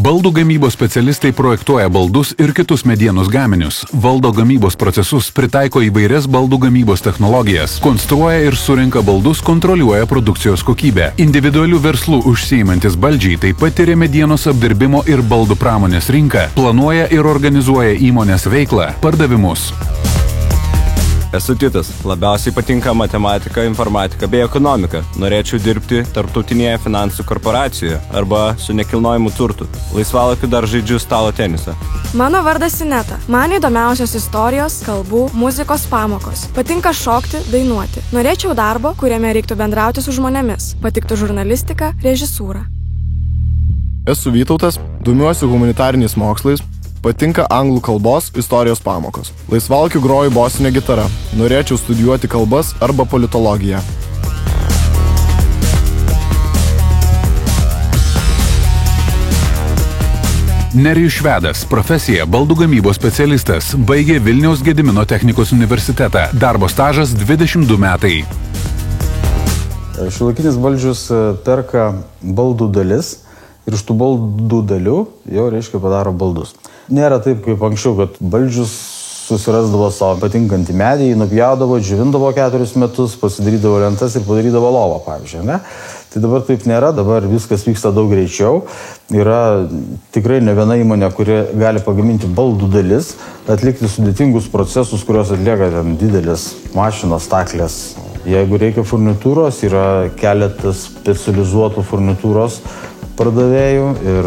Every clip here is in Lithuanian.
Baldų gamybos specialistai projektuoja baldus ir kitus medienos gaminius, valdo gamybos procesus, pritaiko įvairias baldų gamybos technologijas, konstruoja ir surenka baldus, kontroliuoja produkcijos kokybę. Individualių verslų užsiimantis baldžiai taip pat tyria medienos apdirbimo ir baldų pramonės rinką, planuoja ir organizuoja įmonės veiklą, pardavimus. Esu Titas. Labiausiai patinka matematika, informatika bei ekonomika. Norėčiau dirbti tarptautinėje finansų korporacijoje arba su nekilnojimu turtu. Laisvalaikiu dar žaidžiu stalo tenisą. Mano vardas Ineta. Man įdomiausios istorijos, kalbų, muzikos pamokos. Patinka šokti, dainuoti. Norėčiau darbo, kuriame reiktų bendrauti su žmonėmis. Patiktų žurnalistika, režisūra. Esu Vytautas, domiuosi humanitariniais mokslais. Patinka anglų kalbos, istorijos pamokos. Laisvalaikiu groju bosinę gitarą. Norėčiau studijuoti kalbas arba politologiją. Nerijus Švedas, profesija baldų gamybos specialistas, baigė Vilniaus Gedimino technikos universitetą. Darbo stažas 22 metai. Šiuolaikinis baldžius perka baldų dalis ir iš tų baldų dalių jau reiškia padaro baldus. Nėra taip kaip anksčiau, kad baldžius susirasdavo savo patinkantį medį, jį nupjaudavo, džiovindavo 4 metus, pasidarydavo lentas ir padarydavo lovą, pavyzdžiui, ne? Tai dabar taip nėra, dabar viskas vyksta daug greičiau. Yra tikrai ne viena įmonė, kuri gali pagaminti baldų dalis, atlikti sudėtingus procesus, kuriuos atlieka ten didelės mašinos, staklės. Jeigu reikia furnitūros, yra keletas specializuotų furnitūros pardavėjų ir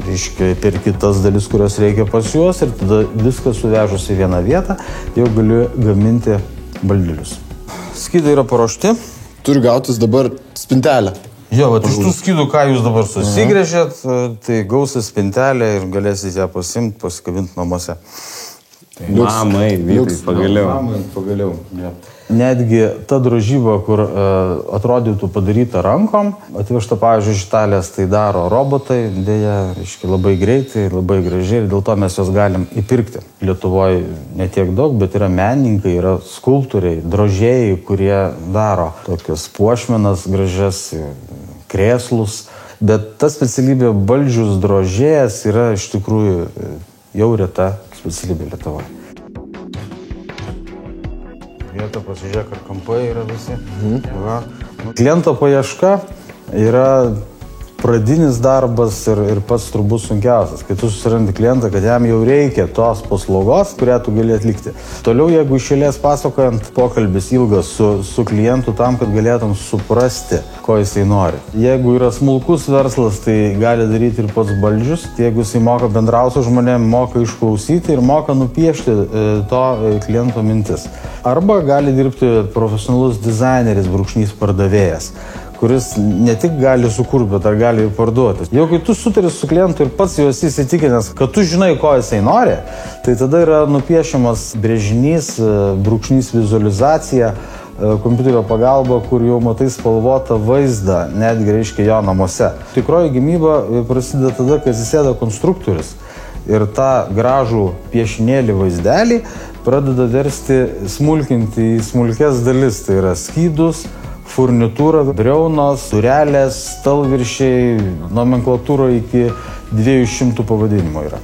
reiškia per kitas dalis, kurios reikia pas juos ir tada viską suvežus į vieną vietą jau gali gaminti baldelius. Skydai yra paruošti. Turi gautis dabar spintelę. Jo, bet iš tų skydų, ką jūs dabar susigrėžėt, tai gausis spintelė ir galėsite ją pasimti, pasikabinti namuose. Mamai, Vytai, pagaliau. Mamai, pagaliau. Ja. Netgi ta drožyba, kur atrodytų padaryta rankom, atvežta, pavyzdžiui, iš Italijos, tai daro robotai, dėja, reiškia, labai greitai, labai gražiai ir dėl to mes juos galim įpirkti. Lietuvoje ne tiek daug, bet yra menininkai, yra skulptoriai, drožėjai, kurie daro tokias puošmenas gražias, krėslus, bet ta specialybė baldžius drožėjas yra iš tikrųjų jau reta specialybė Lietuvoje. Vieta, pasižiūrėk, ar kampai yra visi. Kliento paieška yra pradinis darbas ir pats turbūt sunkiausias. Kai tu susirandi klientą, kad jam jau reikia tos paslaugos, kurią tu gali atlikti. Toliau, jeigu iš eilės pasakojant, pokalbis ilgas su klientu tam, kad galėtum suprasti, ko jisai nori. Jeigu yra smulkus verslas, tai gali daryti ir pats baldžius. Jeigu jisai moka bendrauti su žmonėm, moka išklausyti ir moka nupiešti to kliento mintis. Arba gali dirbti profesionalus dizaineris, brūkšnys pardavėjas, kuris ne tik gali sukurti, bet ar gali ir parduoti. Jau kai tu sutari su klientu ir pats jau esi įsitikinęs, kad tu žinai, ko jisai nori, tai tada yra nupiešiamas brėžinys, brūkšnys vizualizacija, kompiuterio pagalba, kur jau matai spalvotą vaizdą, netgi reiškia jo namuose. Tikroji gamyba prasideda tada, kai atsisėda konstruktorius ir tą gražų piešinėlį vaizdelį pradeda versti smulkinti į smulkes dalis, tai yra skydus, furnitūra, briaunos, durelės, stalviršiai, nomenklatūra iki 200 pavadinimų yra.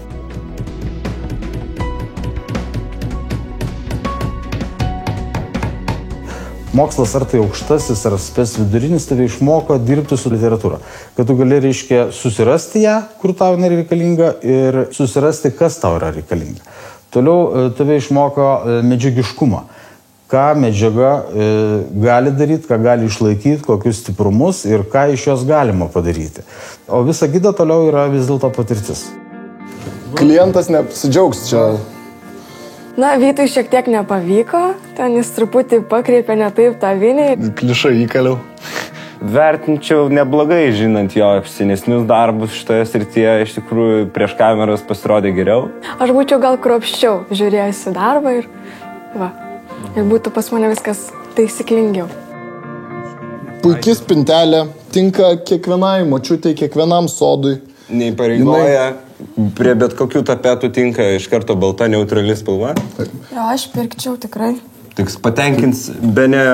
Mokslas ar tai aukštasis, ar spec vidurinis tave išmoko dirbti su literatūra. Kad tu gali, reiškia, susirasti ją, kur tau yra reikalinga, ir susirasti, kas tau yra reikalinga. Toliau tave išmoko medžiagiškumą. Ką medžiaga gali daryti, ką gali išlaikyti, kokius stiprumus ir ką iš jos galima padaryti. O visa kita toliau yra vis dėlto patirtis. Klientas neapsidžiaugs čia. Na, Vytui šiek tiek nepavyko, ten jis truputį pakreipė ne taip tą vinį. Klišą įkaliau. Vertinčiau neblogai, žinant jo senesnius darbus šitoje srityje, iš tikrųjų prieš kameras pasirodė geriau. Aš būčiau gal kruopščiau žiūrėjęs į darbą ir va. Ir būtų pas mane viskas taisyklingiau. Puiki spintelė, tinka kiekvienai močiutei, kiekvienam sodui. Neįpareigoja, prie bet kokių tapetų tinka iš karto balta neutrali spalva. Jo, aš pirkčiau tikrai. Tik patenkins bene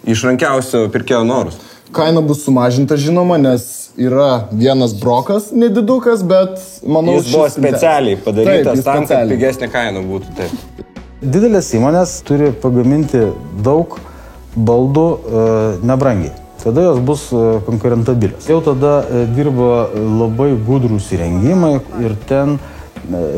išrankiausio pirkėjo norus. Kaina bus sumažinta, žinoma, nes yra vienas brokas, nedidukas, bet manau, Jis buvo specialiai padarytas tam, kad pigesnė kaina būtų. Taip. Didelės įmonės turi pagaminti daug baldų nebrangiai. Tada jos bus konkurentabilios. Jau tada dirba labai gudrūs įrengimai ir ten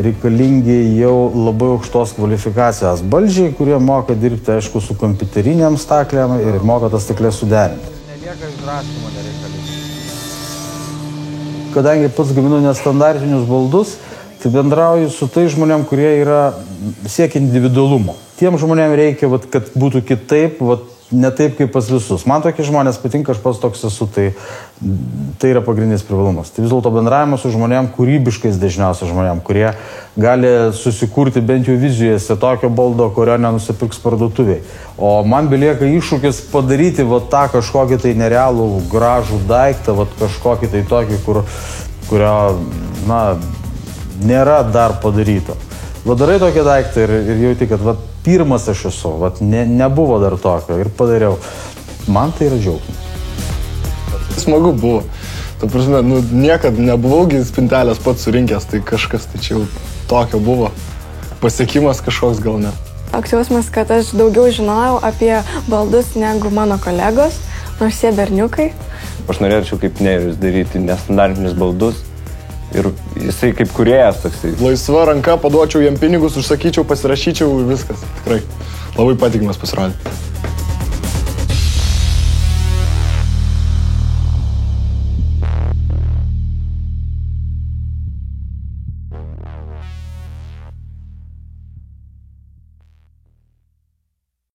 reikalingi jau labai aukštos kvalifikacijos baldžiai, kurie moka dirbti, aišku, su kompiuteriniam staklėm ir moka tas staklės suderinti. Nelieka išdraskymo nereikalingi. Kadangi pats gaminu nestandartinius baldus, tai bendrauju su tai žmonėm, kurie yra siekia individualumo. Tiem žmonėm reikia, kad būtų kitaip, ne taip kaip pas visus. Man tokie žmonės patinka, aš pats toks esu, tai yra pagrindinis privalumas. Tai vis dėlto bendravimas su žmonėm, kūrybiškais dažniausiai žmonėm, kurie gali susikurti bent jau vizijose tokio baldo, kurio nenusipirks parduotuviai. O man belieka iššūkis padaryti tą kažkokį tai nerealų, gražų daiktą, kažkokį tai tokį, kurio, nėra dar padaryto. Darai tokį daiktą ir jauti, kad pirmas aš esu, nebuvo dar tokio ir padariau. Man tai yra džiaugsmas. Smagu buvo. Ta prasme, niekad nebuvau spintelės pats surinkęs, tai kažkas tai čia jau tokio buvo. Pasiekimas kažkoks gal net. Toks jausmas, kad aš daugiau žinojau apie baldus negu mano kolegos, nors jie berniukai. Aš norėčiau kaip Nerijus daryti nestandartinius baldus. Ir jisai kaip kūrėjas toksai. Laisva ranka, paduočiau jam pinigus, užsakyčiau, pasirašyčiau ir viskas. Tikrai. Labai patikimas pasirodė.